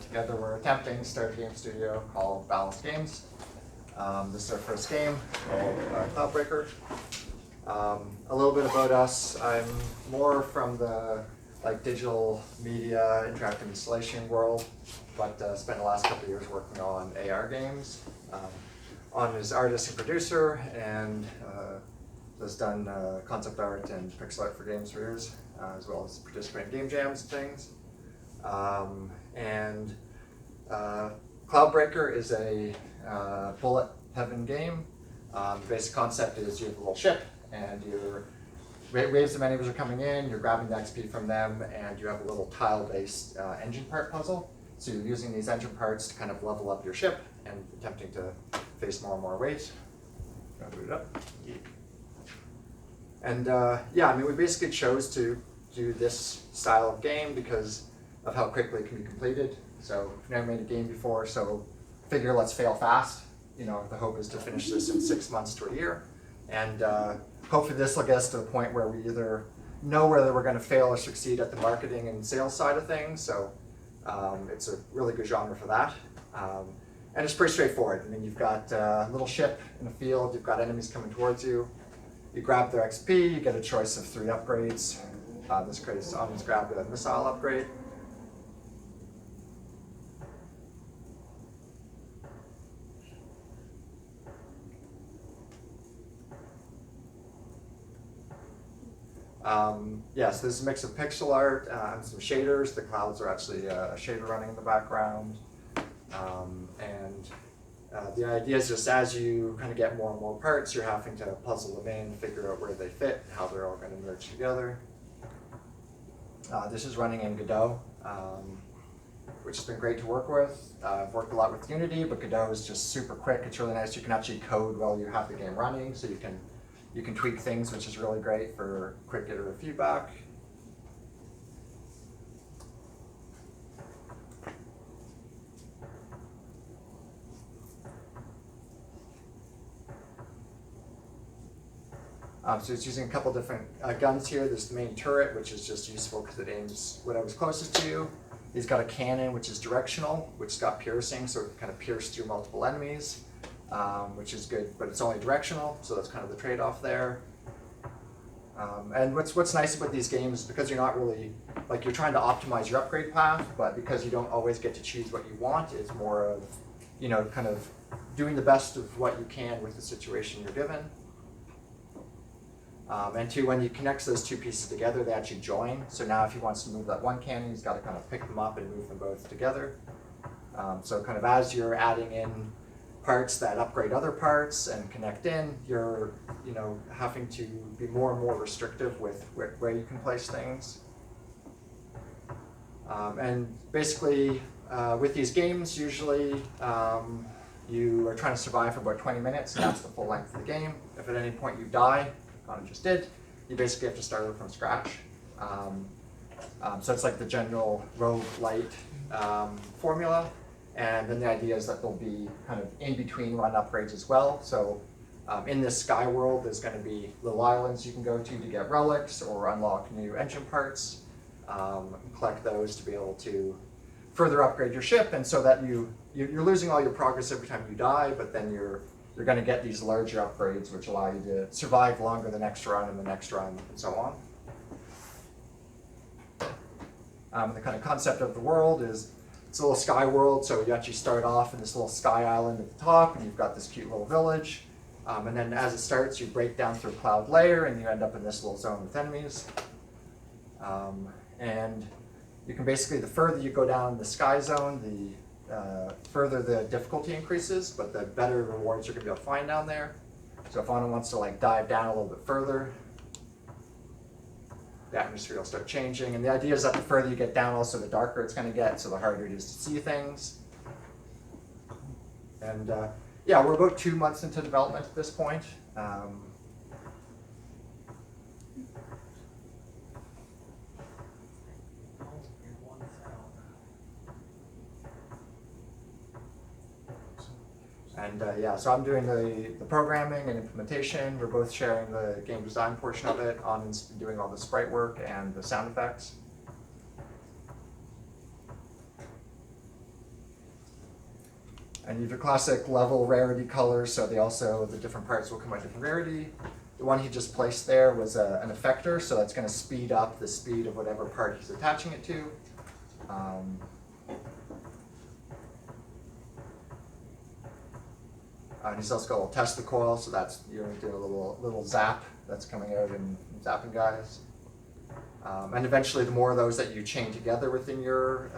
Together we're attempting to start a game studio called Ballast Games. This is our first game called Cloudbreaker. A little bit about us. I'm more from the digital media, interactive installation world, but spent the last couple of years working on AR games. On as artist and producer, and has done concept art and pixel art for games for years, as well as participate in game jams and things. Cloudbreaker is a bullet heaven game. The basic concept is you have a little ship, and waves of enemies are coming in, you're grabbing the XP from them, and you have a little tile-based engine part puzzle. So you're using these engine parts to kind of level up your ship and attempting to face more and more waves. I'll boot it up. And yeah, I mean, we basically chose to do this style of game because of how quickly it can be completed. So we've never made a game before, so figure let's fail fast. You know, the hope is to finish this in 6 months to a year. And hopefully this will get us to the point where we either know whether we're going to fail or succeed at the marketing and sales side of things. So it's a really good genre for that. And it's pretty straightforward. I mean, you've got a little ship in a field, you've got enemies coming towards you. You grab their XP, you get a choice of 3 upgrades. This case, Anand's grabbed a missile upgrade. Yes, this is a mix of pixel art and some shaders. The clouds are actually a shader running in the background. The idea is just as you kind of get more and more parts, you're having to puzzle them in, figure out where they fit, how they're all going to merge together. This is running in Godot, which has been great to work with. I've worked a lot with Unity, but Godot is just super quick. It's really nice. You can actually code while you have the game running, so you can tweak things, which is really great for quick iterative feedback. So it's using a couple different guns here. There's the main turret, which is just useful because it aims whatever's closest to you. He's got a cannon, which is directional, which has got piercing, so it can kind of pierce through multiple enemies, which is good, but it's only directional, so that's kind of the trade-off there. And what's nice about these games is because you're not really, you're trying to optimize your upgrade path, but because you don't always get to choose what you want, it's more of, kind of doing the best of what you can with the situation you're given. And two, when you connect those 2 pieces together, they actually join. So now if he wants to move that one cannon, he's got to kind of pick them up and move them both together. So kind of as you're adding in parts that upgrade other parts and connect in, you're having to be more and more restrictive with where you can place things. And basically, with these games, usually you are trying to survive for about 20 minutes, and that's the full length of the game. If at any point you die, Anand just did, you basically have to start over from scratch. So it's like the general roguelite formula. And then the idea is that there'll be kind of in-between run upgrades as well. So in this sky world, there's going to be little islands you can go to get relics or unlock new engine parts, collect those to be able to further upgrade your ship, and so that you're losing all your progress every time you die, but then you're going to get these larger upgrades which allow you to survive longer the next run and the next run and so on. The kind of concept of the world is it's a little sky world, so you actually start off in this little sky island at the top, and you've got this cute little village. And then as it starts, you break down through a cloud layer, and you end up in this little zone with enemies. And you can basically, the further you go down the sky zone, the further the difficulty increases, but the better rewards you're going to be able to find down there. So if Anand wants to dive down a little bit further, the atmosphere will start changing. And the idea is that the further you get down, also the darker it's going to get, so the harder it is to see things. And yeah, we're about 2 months into development at this point. And yeah, so I'm doing the programming and implementation. We're both sharing the game design portion of it. Anand's doing all the sprite work and the sound effects. And you have your classic level rarity colors, so the different parts will come at different rarity. The one he just placed there was an effector, so that's going to speed up the speed of whatever part he's attaching it to. And he's also got a little Tesla coil, so that's, you're doing a little zap that's coming out and zapping guys. And eventually the more of those that you chain together within your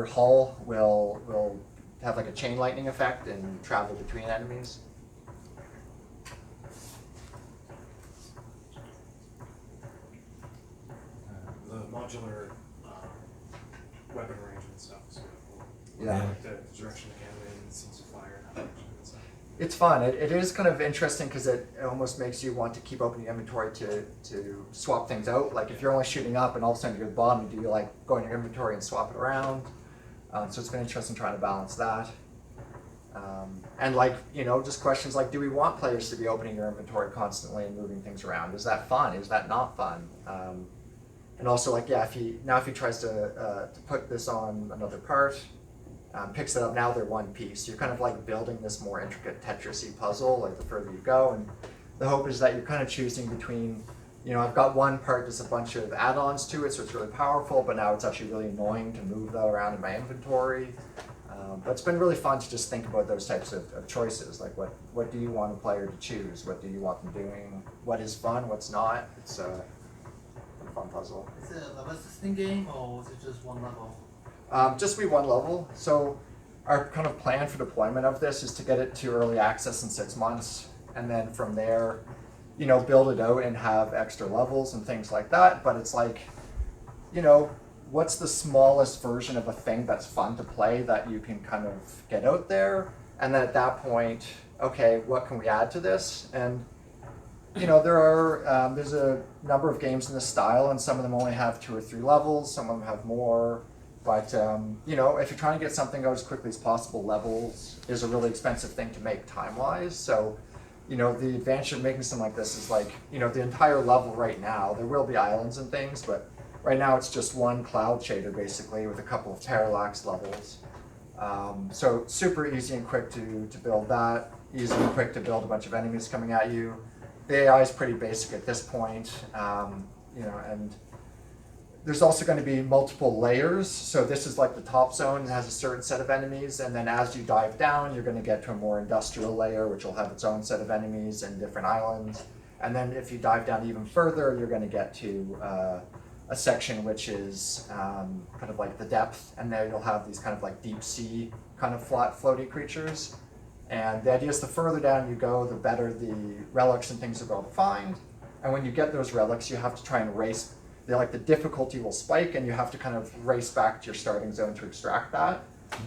hull will have like a chain lightning effect and travel between enemies. The modular weapon arrangement stuff is really cool. Yeah. Like the direction the animated seems to fire in that direction and stuff. It's fun. It is kind of interesting because it almost makes you want to keep opening your inventory to swap things out. Like if you're only shooting up and all of a sudden you're at the bottom, do you like go in your inventory and swap it around? So it's been interesting trying to balance that. And like, just questions like, do we want players to be opening your inventory constantly and moving things around? Is that fun? Is that not fun? And also like, yeah, if he tries to put this on another part, picks it up, now they're one piece. You're kind of like building this more intricate Tetris-y puzzle, like the further you go. And the hope is that you're kind of choosing between, I've got one part that's a bunch of add-ons to it, so it's really powerful, but now it's actually really annoying to move that around in my inventory. But it's been really fun to just think about those types of choices. Like what do you want a player to choose? What do you want them doing? What is fun? What's not? It's a fun puzzle. Is it a level system game or is it just one level? Just be one level. So our kind of plan for deployment of this is to get it to early access in 6 months. And then from there, build it out and have extra levels and things like that. But it's like, what's the smallest version of a thing that's fun to play that you can kind of get out there? And then at that point, okay, what can we add to this? And there's a number of games in this style, and some of them only have 2 or 3 levels. Some of them have more. But if you're trying to get something out as quickly as possible, levels is a really expensive thing to make time-wise. So, the advantage of making something like this is like, the entire level right now, there will be islands and things, but right now it's just one cloud shader basically with a couple of parallax levels. So super easy and quick to build that, easy and quick to build a bunch of enemies coming at you. The AI is pretty basic at this point, and there's also going to be multiple layers. So this is like the top zone, it has a certain set of enemies, and then as you dive down, you're going to get to a more industrial layer, which will have its own set of enemies and different islands. And then if you dive down even further, you're going to get to a section which is kind of like the depth, and there you'll have these kind of like deep sea kind of flat floaty creatures. And the idea is the further down you go, the better the relics and things are well defined. And when you get those relics, you have to try and race. The difficulty will spike, and you have to kind of race back to your starting zone to extract that.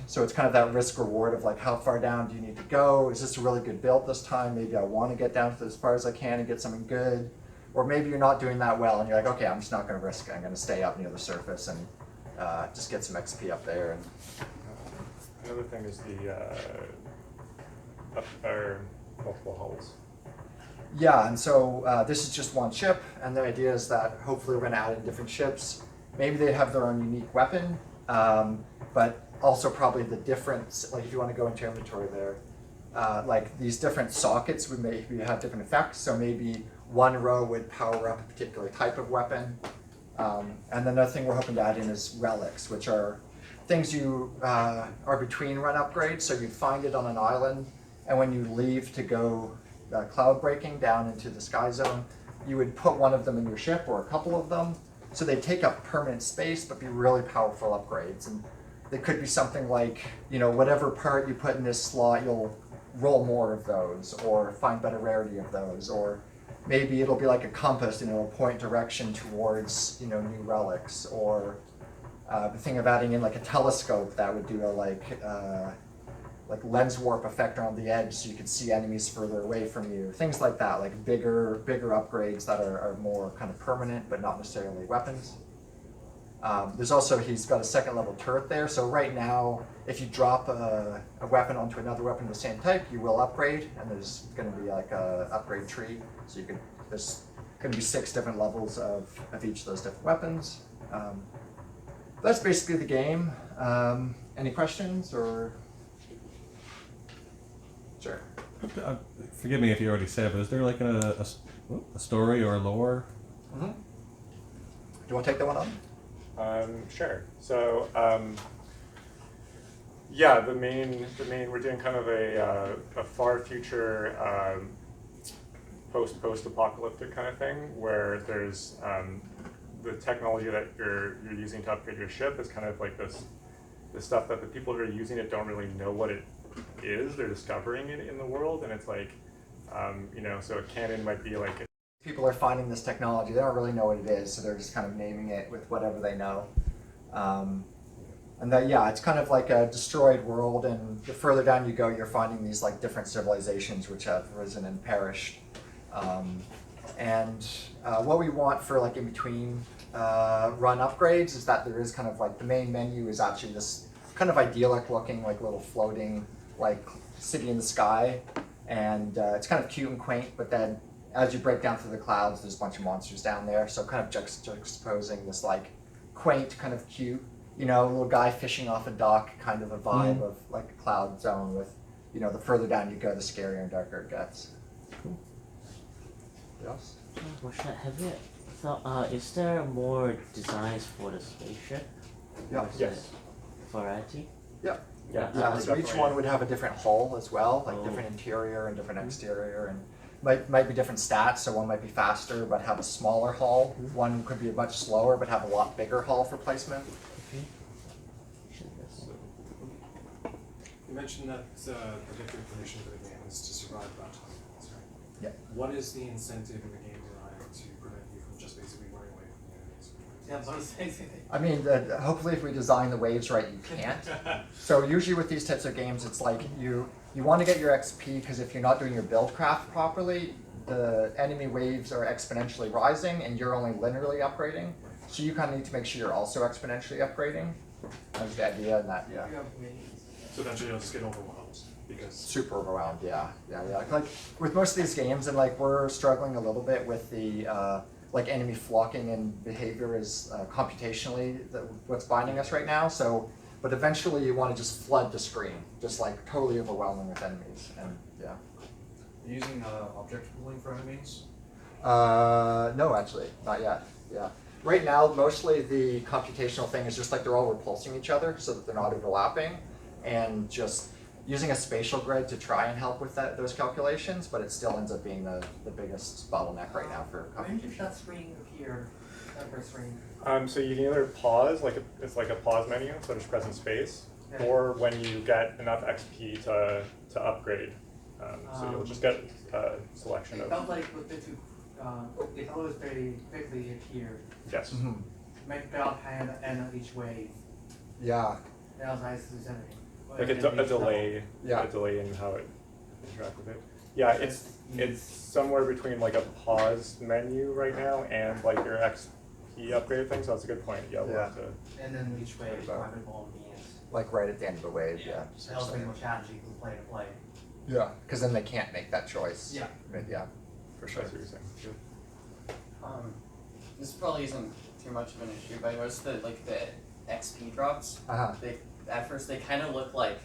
So it's kind of that risk reward of like, how far down do you need to go? Is this a really good build this time? Maybe I want to get down to as far as I can and get something good. Or maybe you're not doing that well, and you're like, okay, I'm just not going to risk it. I'm going to stay up near the surface and just get some XP up there. And another thing is our multiple hulls. yeah, and so this is just one ship, and the idea is that hopefully we're going to add in different ships. Maybe they have their own unique weapon, but also probably the difference, like if you want to go into inventory there, like these different sockets would maybe have different effects. So maybe one row would power up a particular type of weapon. And another thing we're hoping to add in is relics, which are things you are between run upgrades. So you find it on an island, and when you leave to go cloud breaking down into the sky zone, you would put one of them in your ship or a couple of them. So they take up permanent space, but be really powerful upgrades. And they could be something like, whatever part you put in this slot, you'll roll more of those, or find better rarity of those, or maybe it'll be like a compass, it'll point direction towards, new relics, or the thing of adding in like a telescope that would do a like lens warp effect on the edge, so you could see enemies further away from you. Things like that, like bigger upgrades that are more kind of permanent, but not necessarily weapons. There's also, he's got a second level turret there. So right now, if you drop a weapon onto another weapon of the same type, you will upgrade, and there's going to be like a upgrade tree. So there's going to be 6 different levels of each of those different weapons. That's basically the game. Any questions or? Sure. Forgive me if you already said, but is there like a story or a lore? Mm-hmm. Do you want to take that one on? Sure. So, yeah, the main, we're doing kind of a far future post-apocalyptic kind of thing where there's the technology that you're using to upgrade your ship is kind of like this stuff that the people who are using it don't really know what it is. They're discovering it in the world, and it's like, so a cannon might be like People are finding this technology. They don't really know what it is, so they're just kind of naming it with whatever they know. And that, yeah, it's kind of like a destroyed world, and the further down you go, you're finding these like different civilizations which have risen and perished. What we want for like in between run upgrades is that there is kind of like the main menu is actually this kind of idyllic looking like little floating like city in the sky, and it's kind of cute and quaint, but then as you break down through the clouds, there's a bunch of monsters down there, so kind of juxtaposing this like quaint, kind of cute, little guy fishing off a dock kind of a vibe of like a cloud zone with, the further down you go, the scarier and darker it gets. Cool. Yes? Have you thought, is there more designs for the spaceship? Yeah. Or is Yes. it variety? Yeah. Yeah. Yeah, so each definitely. one would have a different hull as well, like Oh. different interior and different exterior, and might be different stats. So one might be faster but have a smaller hull. One could be much slower but have a lot bigger hull for placement. Okay. Yes. You mentioned that the predictive condition for the game is to survive about 20 minutes, right? Yeah. What is the incentive in the game design to prevent you from just basically running away from the enemies? Yeah, but it's I mean, hopefully if we design the waves right, you can't. So usually with these types of games, it's like you want to get your XP because if you're not doing your build craft properly, the enemy waves are exponentially rising and you're only linearly upgrading. So you kind of need to make sure you're also exponentially upgrading. That's the idea, and that, yeah. So eventually you'll just get overwhelmed because Super overwhelmed, yeah. Like with most of these games, and like we're struggling a little bit with the like enemy flocking and behavior is computationally what's binding us right now. So, but eventually you want to just flood the screen, just like totally overwhelming with enemies, and yeah. Using object pooling for enemies? No, actually, not yet. Yeah. Right now, mostly the computational thing is just like they're all repulsing each other so that they're not overlapping, and just using a spatial grid to try and help with those calculations, but it still ends up being the biggest bottleneck right now for when does computation. that screen appear? That first screen? So you can either pause, it's like a pause menu, so just pressing space, Okay. or when you get enough XP to upgrade. So you'll just get a selection It of, felt like with the two, it always very quickly appeared. yes. Mhm. Make belt hand end of each wave. Yeah. That was nice to say. Like a delay, Yeah. a delay in how it interacts with it. Yeah, it's somewhere between like a pause menu right now and like your XP upgrade thing, so that's a good point. Yeah, we'll have to. And then each wave, About- private ball means. Like right at the end of the wave, yeah. That was more challenging from play to play. Yeah, because then they can't make that choice. Yeah. But yeah, for sure. That's what you're saying. Good. This probably isn't too much of an issue, but I noticed that like the XP drops, Uh-huh. at first they kind of look like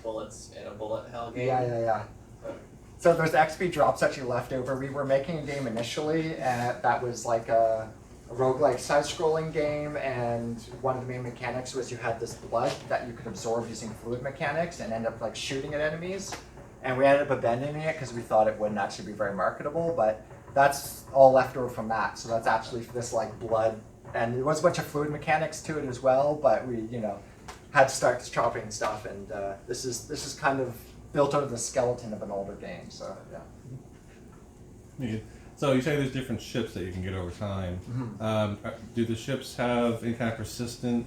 bullets in a bullet hell game. Yeah. So those XP drops actually left over. We were making a game initially that was like a roguelike side-scrolling game, and one of the main mechanics was you had this blood that you could absorb using fluid mechanics and end up like shooting at enemies. And we ended up abandoning it because we thought it wouldn't actually be very marketable, but that's all left over from that. So that's actually this like blood, and there was a bunch of fluid mechanics to it as well, but we, had to start chopping stuff, and this is kind of built out of the skeleton of an older game, so yeah. Yeah. So you say there's different ships that you can get over time. Mm-hmm. Do the ships have any kind of persistent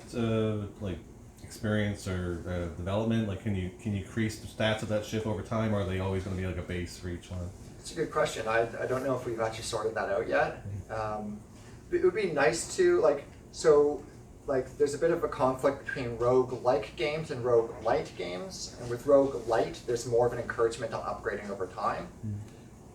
like experience or development? Like, can you increase the stats of that ship over time, or are they always going to be like a base for each one? It's a good question. I don't know if we've actually sorted that out yet. It would be nice to there's a bit of a conflict between rogue-like games and rogue-lite games, and with rogue-lite, there's more of an encouragement on upgrading over time.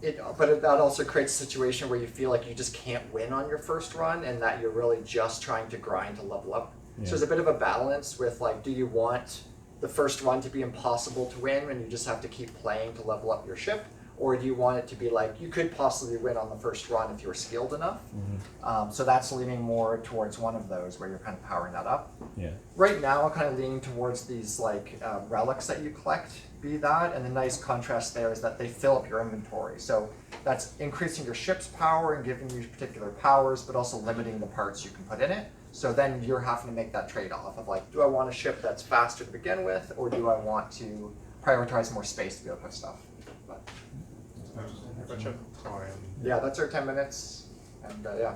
But that also creates a situation where you feel like you just can't win on your first run, and that you're really just trying to grind to level up. Yeah. So there's a bit of a balance with like, do you want the first run to be impossible to win and you just have to keep playing to level up your ship? Or do you want it to be like, you could possibly win on the first run if you're skilled enough? So that's leaning more towards one of those where you're kind of powering that up. Yeah. Right now, I'm kind of leaning towards these like relics that you collect, be that, and the nice contrast there is that they fill up your inventory. So that's increasing your ship's power and giving you particular powers, but also limiting the parts you can put in it. So then you're having to make that trade-off of like, do I want a ship that's faster to begin with, or do I want to prioritize more space to be able to put stuff? But, How much of time? yeah, that's our 10 minutes, and yeah.